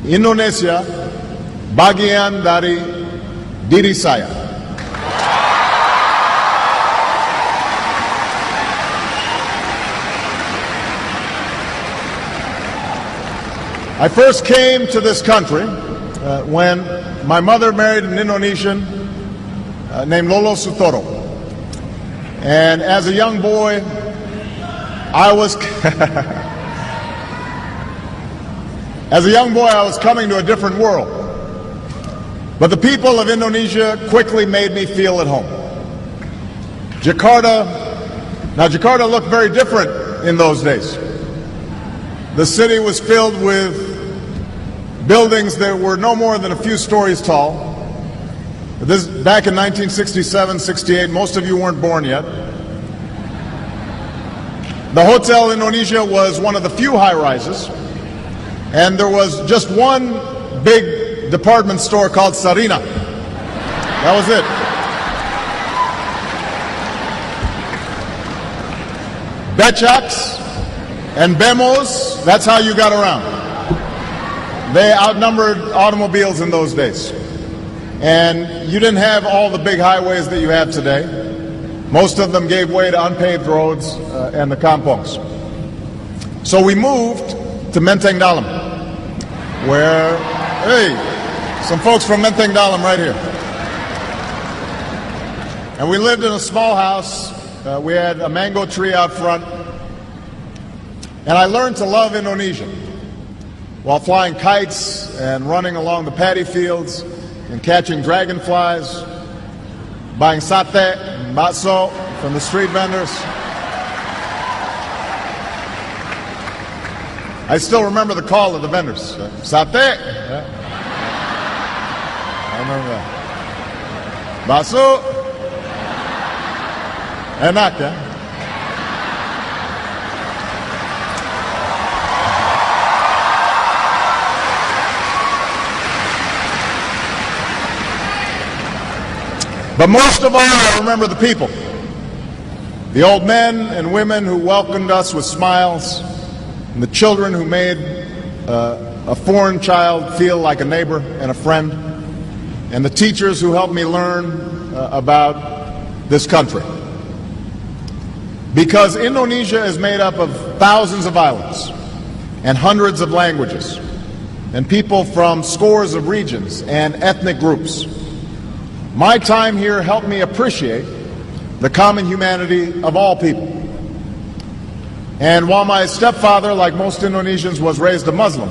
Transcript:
Indonesia bagian dari diri saya. I first came to this country when my mother married an Indonesian named Lolo Sutoro. And as a young boy, I was coming to a different world. But the people of Indonesia quickly made me feel at home. Jakarta looked very different in those days. The city was filled with buildings that were no more than a few stories tall. This back in 1967, 68, most of you weren't born yet. The Hotel Indonesia was one of the few high-rises, and there was just one big department store called Sarina. That was it. Becaks and Bemos, that's how you got around. They outnumbered automobiles in those days. And you didn't have all the big highways that you have today. Most of them gave way to unpaved roads and the kampongs. So we moved to Menteng Dalam, where, hey, some folks from Menteng Dalam right here. And we lived in a small house. We had a mango tree out front. And I learned to love Indonesia while flying kites and running along the paddy fields and catching dragonflies, buying sate and bakso from the street vendors. I still remember the call of the vendors. Sate. Yeah. I remember that. Bakso. Enak, yeah? But most of all, I remember the people. The old men and women who welcomed us with smiles, and the children who made a foreign child feel like a neighbor and a friend, and the teachers who helped me learn about this country. Because Indonesia is made up of thousands of islands and hundreds of languages, and people from scores of regions and ethnic groups. My time here helped me appreciate the common humanity of all people. And while my stepfather, like most Indonesians, was raised a Muslim,